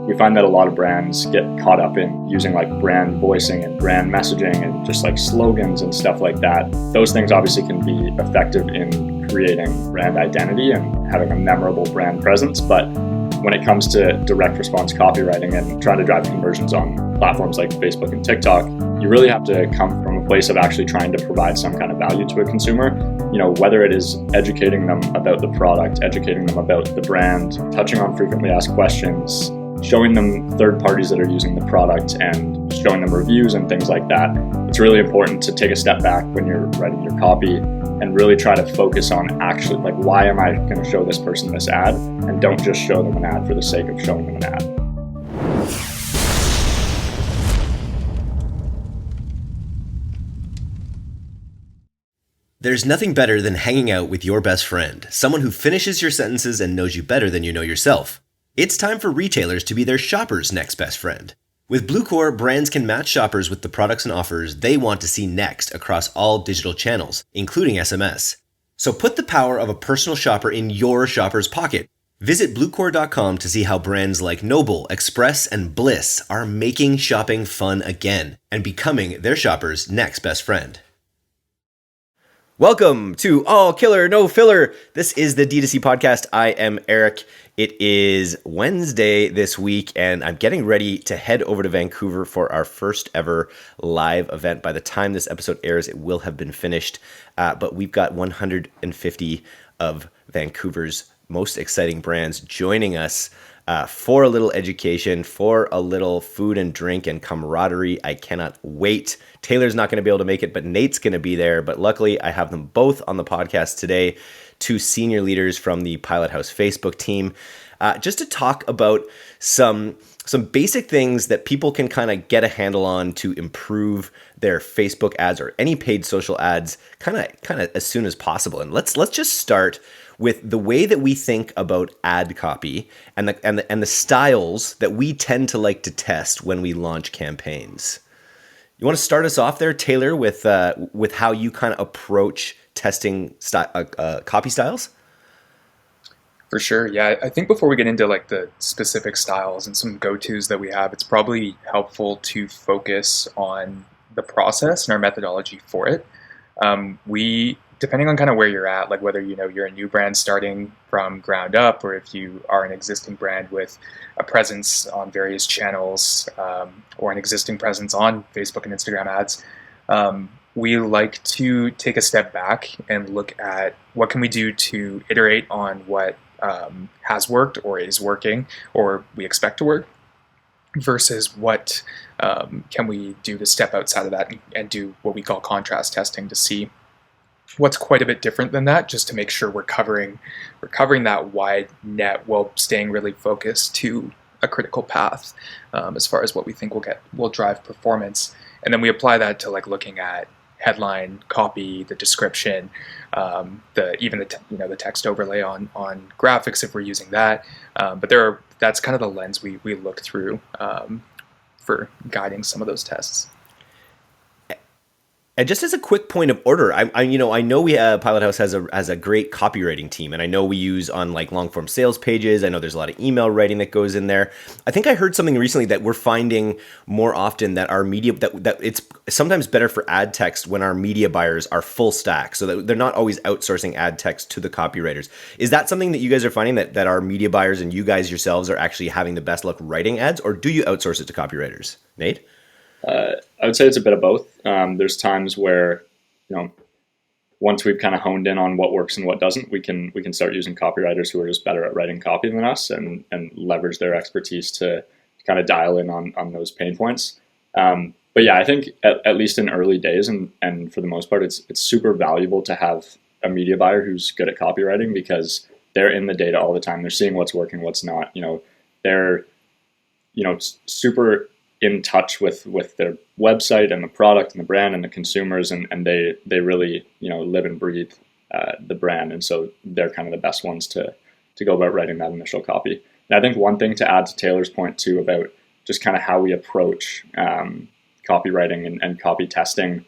we find that a lot of brands get caught up in using like brand voicing and brand messaging and just like slogans and stuff like that. Those things obviously can be effective in creating brand identity and having a memorable brand presence. But when it comes to direct response copywriting and trying to drive conversions on platforms like Facebook and TikTok, you really have to come from a place of actually trying to provide some kind of value to a consumer. You know, whether it is educating them about the product, educating them about the brand, touching on frequently asked questions, showing them third parties that are using the product and showing them reviews and things like that. It's really important to take a step back when you're writing your copy and really try to focus on actually like, why am I going to show this person this ad? And don't just show them an ad for the sake of showing them an ad. There's nothing better than hanging out with your best friend, someone who finishes your sentences and knows you better than you know yourself. It's time for retailers to be their shoppers' next best friend. With Bluecore, brands can match shoppers with the products and offers they want to see next across all digital channels, including SMS. So put the power of a personal shopper in your shopper's pocket. Visit Bluecore.com to see how brands like Noble, Express, and Bliss are making shopping fun again and becoming their shoppers' next best friend. Welcome to All Killer, No Filler. This is the D2C podcast. I am Eric. It is Wednesday this week, and I'm getting ready to head over to Vancouver for our first ever live event. By the time this episode airs, it will have been finished, but we've got 150 of Vancouver's most exciting brands joining us for a little education, for a little food and drink and camaraderie. I cannot wait. Taylor's not going to be able to make it, but Nate's going to be there. But luckily, I have them both on the podcast today, two senior leaders from the Pilothouse Facebook team, just to talk about some basic things that people can kind of get a handle on to improve their Facebook ads or any paid social ads kind of as soon as possible. And let's just start with the way that we think about ad copy and the styles that we tend to like to test when we launch campaigns. You want to start us off there, Taylor, with how you kind of approach testing copy styles? For sure. Yeah. I think before we get into like the specific styles and some go-tos that we have, it's probably helpful to focus on the process and our methodology for it. Depending on kind of where you're at, like whether you're a new brand starting from ground up, or if you are an existing brand with a presence on various channels, or an existing presence on Facebook and Instagram ads, we like to take a step back and look at what can we do to iterate on what has worked or is working or we expect to work, versus what can we do to step outside of that and do what we call contrast testing to see what's quite a bit different than that, just to make sure we're covering that wide net while staying really focused to a critical path as far as what we think will drive performance. And then we apply that to like looking at headline copy, the description, the text overlay on graphics if we're using that. But that's kind of the lens we look through for guiding some of those tests. And just as a quick point of order, I know we Pilothouse has a great copywriting team, and I know we use on like long form sales pages. I know there's a lot of email writing that goes in there. I think I heard something recently that we're finding more often that our media that it's sometimes better for ad text when our media buyers are full stack, so that they're not always outsourcing ad text to the copywriters. Is that something that you guys are finding that our media buyers and you guys yourselves are actually having the best luck writing ads, or do you outsource it to copywriters? Nate? I would say it's a bit of both. There's times where, once we've kind of honed in on what works and what doesn't, we can start using copywriters who are just better at writing copy than us and leverage their expertise to kind of dial in on those pain points. But yeah, I think at least in early days and for the most part, it's super valuable to have a media buyer who's good at copywriting, because they're in the data all the time. They're seeing what's working, what's not. They're super in touch with their website and the product and the brand and the consumers, and they really live and breathe the brand, and so they're kind of the best ones to go about writing that initial copy. And I think one thing to add to Taylor's point too about just kind of how we approach copywriting and copy testing,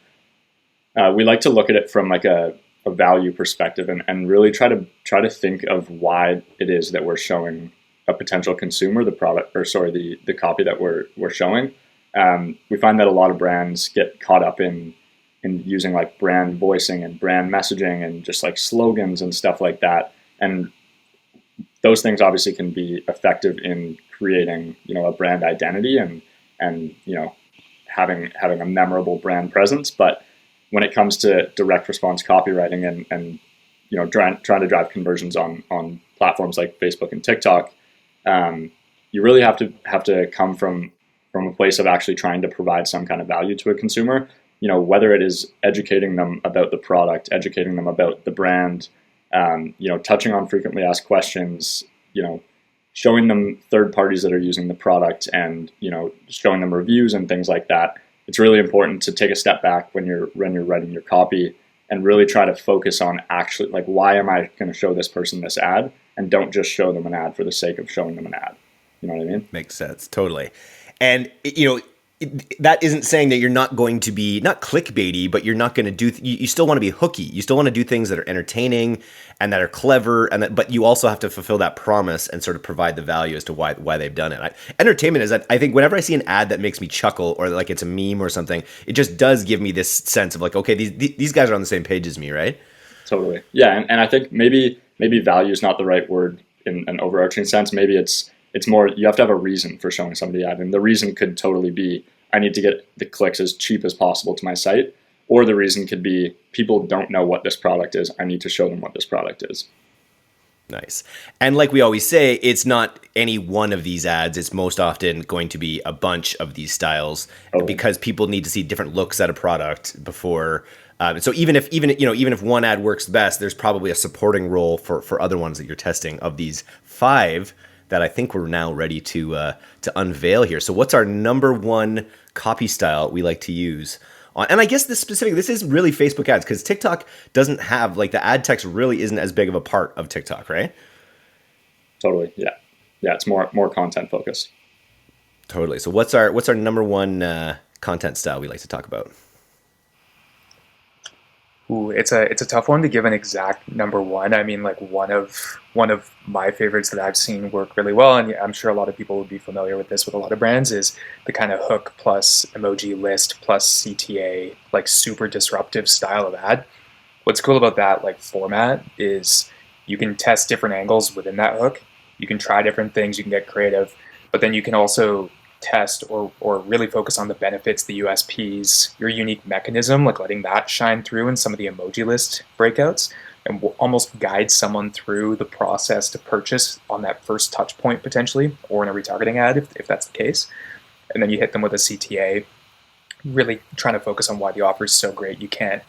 we like to look at it from like a value perspective and really try to think of why it is that we're showing a potential consumer, the product, or sorry, the copy that we're showing. We find that a lot of brands get caught up in using like brand voicing and brand messaging and just like slogans and stuff like that. And those things obviously can be effective in creating, a brand identity and having a memorable brand presence. But when it comes to direct response copywriting and trying to drive conversions on platforms like Facebook and TikTok, you really have to come from a place of actually trying to provide some kind of value to a consumer. Whether it is educating them about the product, educating them about the brand, touching on frequently asked questions, showing them third parties that are using the product and, showing them reviews and things like that. It's really important to take a step back when you're writing your copy and really try to focus on actually like, why am I going to show this person this ad? And don't just show them an ad for the sake of showing them an ad. You know what I mean? Makes sense. Totally. And, that isn't saying that you're not going to be not clickbaity, but you're not going to do. You still want to be hooky. You still want to do things that are entertaining and that are clever, but you also have to fulfill that promise and sort of provide the value as to why they've done it. Entertainment is that I think whenever I see an ad that makes me chuckle or like it's a meme or something, it just does give me this sense of like, okay, these guys are on the same page as me, right? Totally. Yeah, and I think maybe value is not the right word in an overarching sense. Maybe it's more, you have to have a reason for showing somebody ad. And the reason could totally be, I need to get the clicks as cheap as possible to my site. Or the reason could be, people don't know what this product is. I need to show them what this product is. Nice. And like we always say, it's not any one of these ads. It's most often going to be a bunch of these styles because people need to see different looks at a product before. So even if one ad works best, there's probably a supporting role for other ones that you're testing of these 5 that I think we're now ready to unveil here. So what's our number one copy style we like to use? And I guess this is really Facebook ads because TikTok doesn't have, like, the ad text really isn't as big of a part of TikTok, right? Totally, yeah. Yeah, it's more content focused. Totally. So what's our number one content style we like to talk about? Ooh, it's a tough one to give an exact number one. I mean, like one of my favorites that I've seen work really well, and I'm sure a lot of people would be familiar with this with a lot of brands, is the kind of hook plus emoji list plus CTA, like super disruptive style of ad. What's cool about that like format is you can test different angles within that hook. You can try different things, you can get creative, but then you can also test or really focus on the benefits, the USPs, your unique mechanism, like letting that shine through in some of the emoji list breakouts, and will almost guide someone through the process to purchase on that first touch point potentially, or in a retargeting ad if that's the case. And then you hit them with a CTA, really trying to focus on why the offer is so great you can't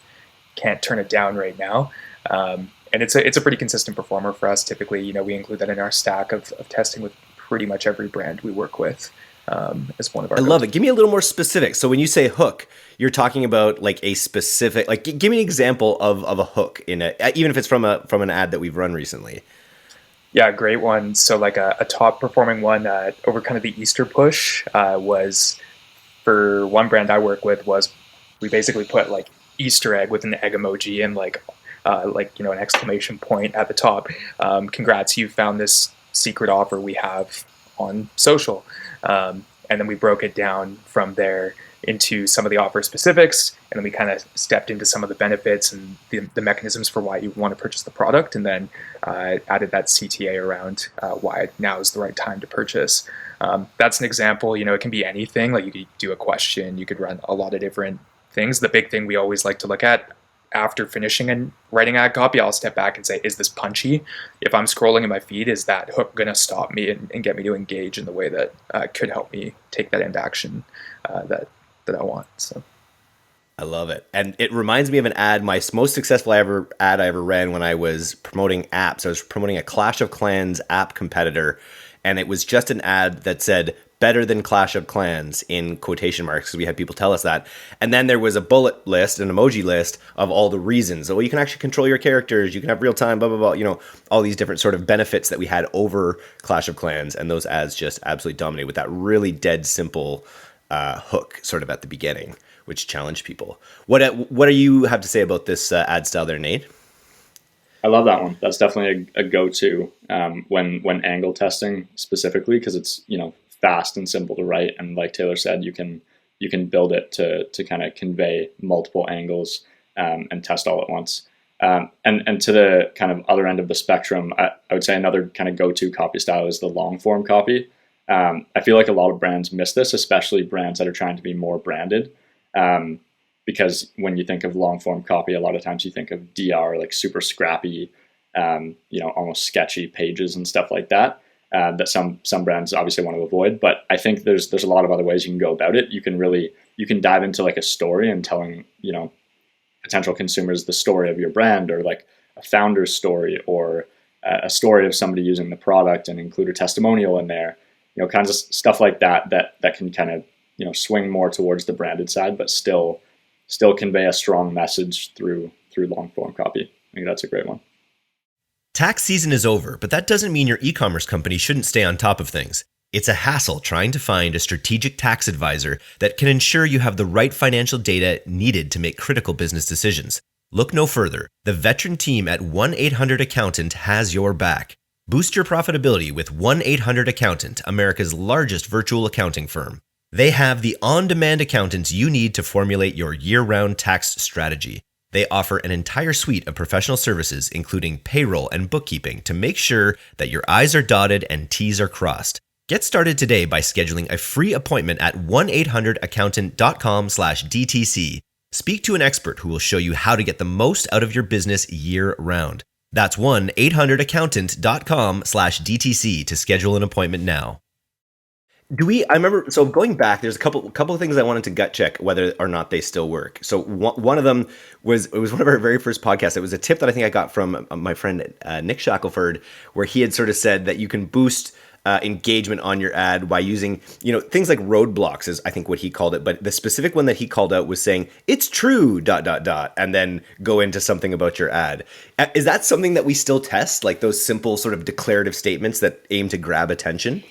turn it down right now. And it's a pretty consistent performer for us. Typically, we include that in our stack of testing with pretty much every brand we work with. As one of our I love it. Give me a little more specific. So when you say hook, you're talking about like a specific, like give me an example of a hook in it, even if it's from an ad that we've run recently. Yeah, great one. So like a top performing one over kind of the Easter push was for one brand I work with was we basically put like Easter egg with an egg emoji and like an exclamation point at the top. Congrats, you found this secret offer we have on social. And then we broke it down from there into some of the offer specifics, and then we kind of stepped into some of the benefits and the mechanisms for why you want to purchase the product, and then added that CTA around why now is the right time to purchase. That's an example. It can be anything. Like you could do a question, you could run a lot of different things. The big thing we always like to look at after finishing and writing ad copy, I'll step back and say, is this punchy? If I'm scrolling in my feed, is that hook going to stop me and get me to engage in the way that could help me take that into action that I want? So, I love it. And it reminds me of an ad, my most successful ad I ever ran when I was promoting apps. I was promoting a Clash of Clans app competitor, and it was just an ad that said, better than Clash of Clans in quotation marks, because we had people tell us that. And then there was a bullet list, an emoji list of all the reasons. So you can actually control your characters, you can have real time, blah, blah, blah, all these different sort of benefits that we had over Clash of Clans. And those ads just absolutely dominated with that really dead simple hook sort of at the beginning, which challenged people. What do you have to say about this ad style there, Nate? I love that one. That's definitely a go-to when angle testing specifically, because it's, fast and simple to write, and like Taylor said, you can build it to kind of convey multiple angles and test all at once. And to the kind of other end of the spectrum, I would say another kind of go-to copy style is the long form copy. I feel like a lot of brands miss this, especially brands that are trying to be more branded. Because when you think of long form copy, a lot of times you think of DR, like super scrappy, almost sketchy pages and stuff like that. That some brands obviously want to avoid, but I think there's a lot of other ways you can go about it. You can dive into like a story and telling, potential consumers the story of your brand, or like a founder's story, or a story of somebody using the product, and include a testimonial in there, kinds of stuff like that can kind of, swing more towards the branded side, but still convey a strong message through long form copy. I think that's a great one. Tax season is over, but that doesn't mean your e-commerce company shouldn't stay on top of things. It's a hassle trying to find a strategic tax advisor that can ensure you have the right financial data needed to make critical business decisions. Look no further. The veteran team at 1-800-ACCOUNTANT has your back. Boost your profitability with 1-800-ACCOUNTANT, America's largest virtual accounting firm. They have the on-demand accountants you need to formulate your year-round tax strategy. They offer an entire suite of professional services, including payroll and bookkeeping, to make sure that your I's are dotted and T's are crossed. Get started today by scheduling a free appointment at 1-800-ACCOUNTANT.com/DTC. Speak to an expert who will show you how to get the most out of your business year-round. That's 1-800-ACCOUNTANT.com/DTC to schedule an appointment now. I remember, so going back, there's a couple of things I wanted to gut check whether or not they still work. So one of them it was one of our very first podcasts. It was a tip that I think I got from my friend Nick Shackelford, where he had sort of said that you can boost engagement on your ad by using, things like roadblocks is I think what he called it. But the specific one that he called out was saying, "It's true, ... and then go into something about your ad. Is that something that we still test? Like those simple sort of declarative statements that aim to grab attention?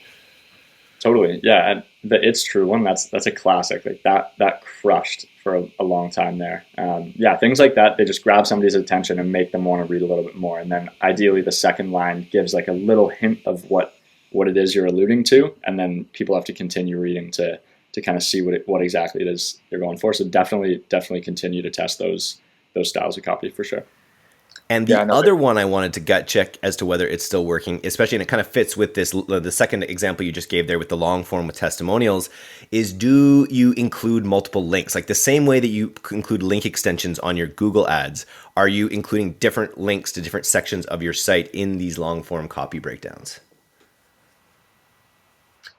Totally. Yeah. And the "it's true" one, that's a classic. Like that crushed for a long time there. Things like that, they just grab somebody's attention and make them want to read a little bit more. And then ideally the second line gives like a little hint of what it is you're alluding to. And then people have to continue reading to kind of see what exactly it is you're going for. So definitely continue to test those styles of copy for sure. And the other one I wanted to gut check as to whether it's still working, especially, and it kind of fits with this, the second example you just gave there with the long form with testimonials, is do you include multiple links? Like the same way that you include link extensions on your Google ads, are you including different links to different sections of your site in these long form copy breakdowns?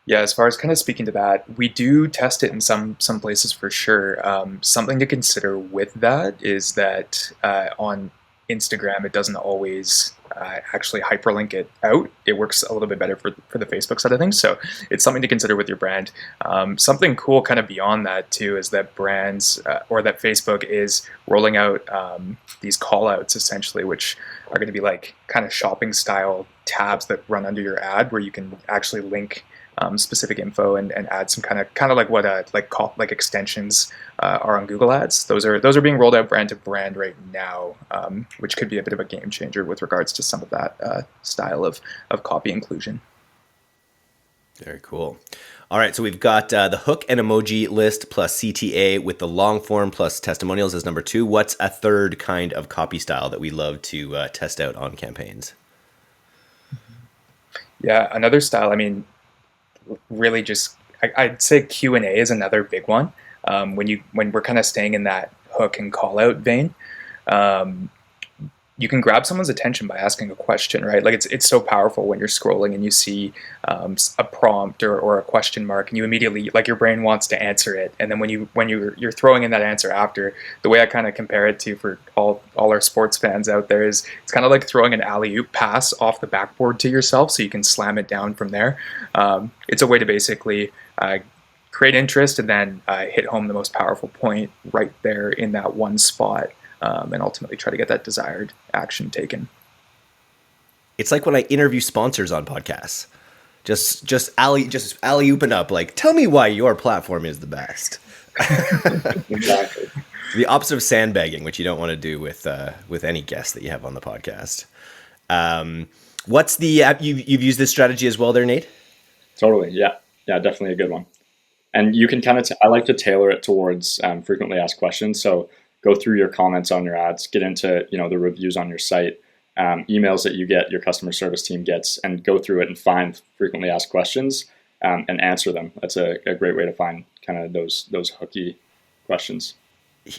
Yeah, as far as kind of speaking to that, we do test it in some places for sure. Something to consider with that is that on Instagram, it doesn't always actually hyperlink it out. It works a little bit better for the Facebook side of things. So it's something to consider with your brand. Something cool kind of beyond that too is that brands or that Facebook is rolling out these call outs essentially, which are going to be like kind of shopping style tabs that run under your ad where you can actually link specific info and add some kind of like what like extensions are on Google Ads. Those are being rolled out brand to brand right now, which could be a bit of a game changer with regards to some of that style of copy inclusion. Very cool. All right, so we've got the hook and emoji list plus CTA with the long form plus testimonials as number 2. What's a third kind of copy style that we love to test out on campaigns? Yeah, another style, I mean, really just I'd say Q&A is another big one. When we're kind of staying in that hook and call out vein, you can grab someone's attention by asking a question, right? Like it's so powerful when you're scrolling and you see a prompt or a question mark, and you immediately, like, your brain wants to answer it. And then when you're throwing in that answer after, the way I kind of compare it to for all our sports fans out there is it's kind of like throwing an alley-oop pass off the backboard to yourself so you can slam it down from there. It's a way to basically create interest and then hit home the most powerful point right there in that one spot. And ultimately try to get that desired action taken. It's like when I interview sponsors on podcasts, just alley-ooping up, like, tell me why your platform is the best. Exactly. The opposite of sandbagging, which you don't want to do with any guest that you have on the podcast. What's the app you've used this strategy as well there, Nate? Totally. Yeah. Yeah, definitely a good one. And you can kind of, I like to tailor it towards frequently asked questions. So go through your comments on your ads, get into, the reviews on your site, emails that you get, your customer service team gets, and go through it and find frequently asked questions and answer them. That's a great way to find kind of those hooky questions.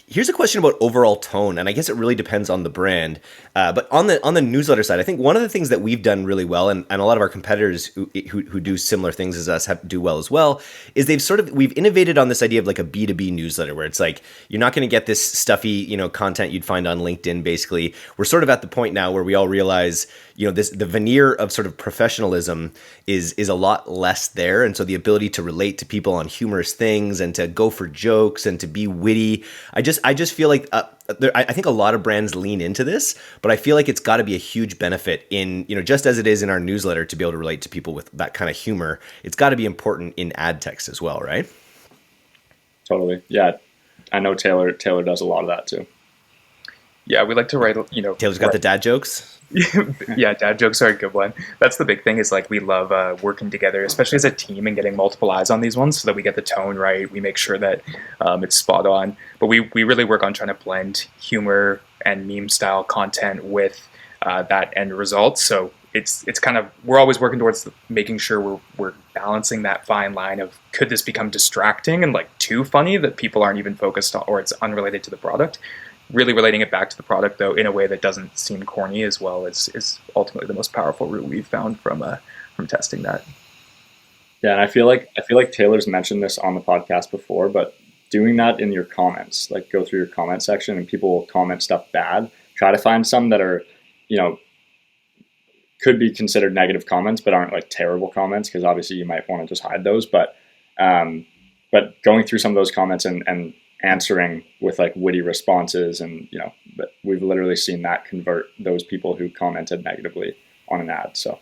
Here's a question about overall tone, and I guess it really depends on the brand. But on the newsletter side, I think one of the things that we've done really well, and a lot of our competitors who do similar things as us do well as well, is we've innovated on this idea of like a B2B newsletter, where it's like you're not going to get this stuffy content you'd find on LinkedIn. Basically, we're sort of at the point now where we all realize the veneer of sort of professionalism is a lot less there, and so the ability to relate to people on humorous things and to go for jokes and to be witty. I just feel like I think a lot of brands lean into this, but I feel like it's got to be a huge benefit in, just as it is in our newsletter to be able to relate to people with that kind of humor. It's got to be important in ad text as well, right? Totally. Yeah. I know Taylor does a lot of that too. Yeah, we like to write, Taylor's got the dad jokes. Yeah, dad jokes are a good one. That's the big thing is like we love working together, especially as a team, and getting multiple eyes on these ones so that we get the tone right. We make sure that it's spot on. But we really work on trying to blend humor and meme style content with that end result. So it's kind of, we're always working towards making sure we're balancing that fine line of, could this become distracting and like too funny that people aren't even focused on, or it's unrelated to the product. Really relating it back to the product, though, in a way that doesn't seem corny as well, is ultimately the most powerful route we've found from testing that. Yeah, and I feel like Taylor's mentioned this on the podcast before, but doing that in your comments, like go through your comment section and people will comment stuff bad. Try to find some that are, could be considered negative comments, but aren't like terrible comments, because obviously you might want to just hide those. But going through some of those comments and answering with like witty responses, and but we've literally seen that convert those people who commented negatively on an ad. So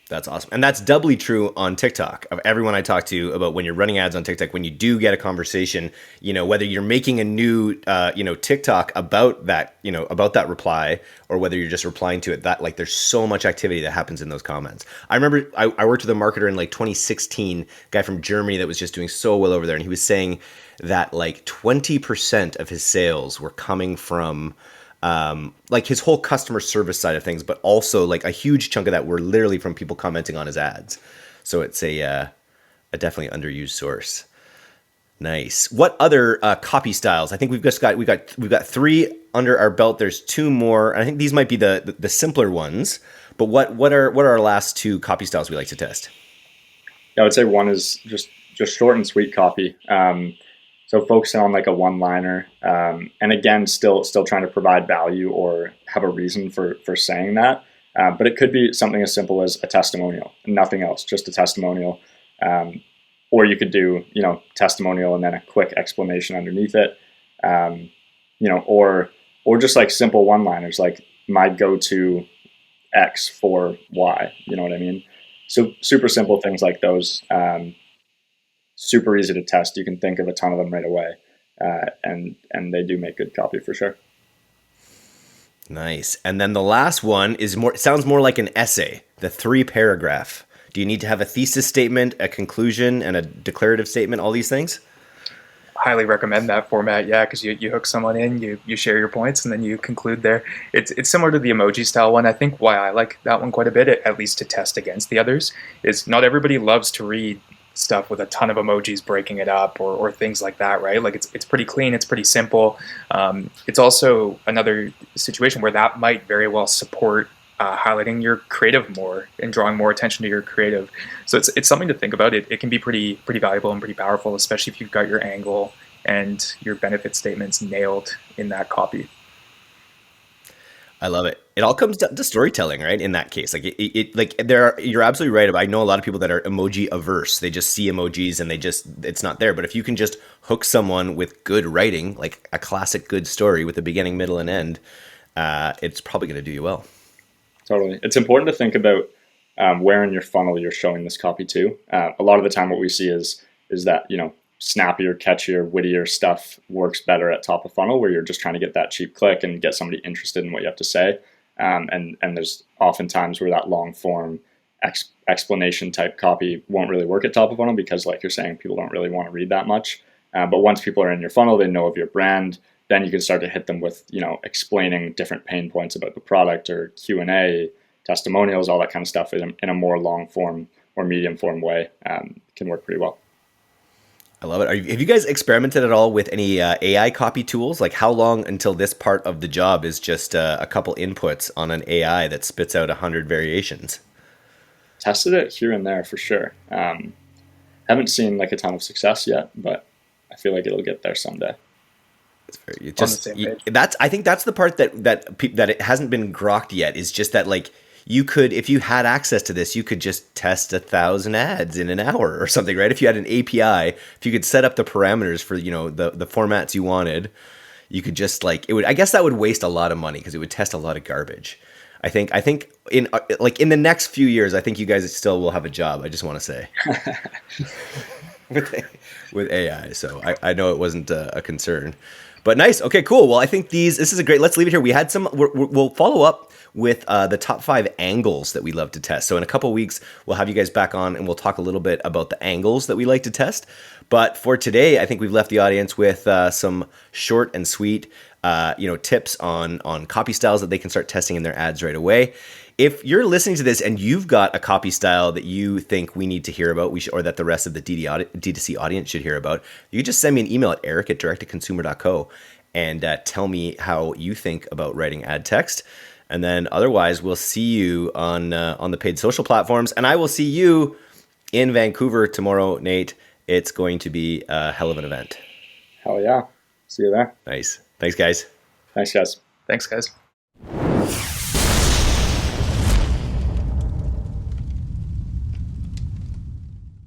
that's awesome. And that's doubly true on TikTok. Of everyone I talk to about when you're running ads on TikTok, when you do get a conversation, whether you're making a new TikTok about that, about that reply, or whether you're just replying to it, that like there's so much activity that happens in those comments. I remember I worked with a marketer in like 2016, a guy from Germany that was just doing so well over there, and he was saying that like 20% of his sales were coming from like his whole customer service side of things, but also like a huge chunk of that were literally from people commenting on his ads. So it's a definitely underused source. Nice. What other copy styles? I think we've got 3 under our belt. There's 2 more. I think these might be the simpler ones. But what are our last 2 copy styles we like to test? I would say one is just short and sweet copy. So focusing on like a one-liner, and again, still trying to provide value or have a reason for saying that. But it could be something as simple as a testimonial, nothing else, just a testimonial. Or you could do, testimonial and then a quick explanation underneath it. Or just like simple one-liners, like my go-to X for Y. You know what I mean? So super simple things like those. Super easy to test. You can think of a ton of them right away, and they do make good copy for sure. Nice. And then the last one sounds more like an essay, the 3-paragraph. Do you need to have a thesis statement, a conclusion, and a declarative statement, all these things? Highly recommend that format, yeah, because you hook someone in, you share your points, and then you conclude there. It's similar to the emoji style one. I think why I like that one quite a bit, at least to test against the others, is not everybody loves to read stuff with a ton of emojis breaking it up or things like that, right? Like it's pretty clean, it's pretty simple. It's also another situation where that might very well support highlighting your creative more and drawing more attention to your creative. So it's something to think about. It can be pretty valuable and pretty powerful, especially if you've got your angle and your benefit statements nailed in that copy. I love it. It all comes down to storytelling, right? In that case, you're absolutely right. I know a lot of people that are emoji averse. They just see emojis and it's not there. But if you can just hook someone with good writing, like a classic good story with a beginning, middle, and end, it's probably going to do you well. Totally. It's important to think about where in your funnel you're showing this copy to. A lot of the time what we see is that, snappier, catchier, wittier stuff works better at top of funnel, where you're just trying to get that cheap click and get somebody interested in what you have to say. And there's often times where that long form explanation type copy won't really work at top of funnel, because like you're saying, people don't really want to read that much. But once people are in your funnel, they know of your brand, then you can start to hit them with, explaining different pain points about the product, or Q&A, testimonials, all that kind of stuff in a more long form or medium form way. Can work pretty well. I love it. Have you guys experimented at all with any AI copy tools? Like, how long until this part of the job is just a couple inputs on an AI that spits out 100 variations? Tested it here and there for sure. Haven't seen like a ton of success yet, but I feel like it'll get there someday. I think that's the part that it hasn't been grokked yet, is just that, like, you could, if you had access to this, you could just test 1,000 ads in an hour or something, right? If you had an API, if you could set up the parameters for, the formats you wanted, you could just I guess that would waste a lot of money, because it would test a lot of garbage. I think in the next few years, I think you guys still will have a job. I just want to say with AI. So I know it wasn't a concern, but nice. Okay, cool. Well, I think this is a great, let's leave it here. We had we'll follow up with the top 5 angles that we love to test. So in a couple of weeks, we'll have you guys back on and we'll talk a little bit about the angles that we like to test. But for today, I think we've left the audience with some short and sweet, tips on copy styles that they can start testing in their ads right away. If you're listening to this and you've got a copy style that you think we need to hear about, or that the rest of the D2C audience should hear about, you can just send me an email at eric@directtoconsumer.co and tell me how you think about writing ad text. And then otherwise, we'll see you on the paid social platforms. And I will see you in Vancouver tomorrow, Nate. It's going to be a hell of an event. Hell yeah. See you there. Nice. Thanks, guys. Thanks, guys. Thanks, guys.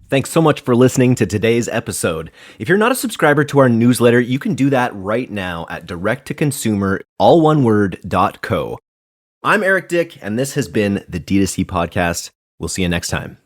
Thanks so much for listening to today's episode. If you're not a subscriber to our newsletter, you can do that right now at directtoconsumer, all one word, .co. I'm Eric Dick, and this has been the D2C Podcast. We'll see you next time.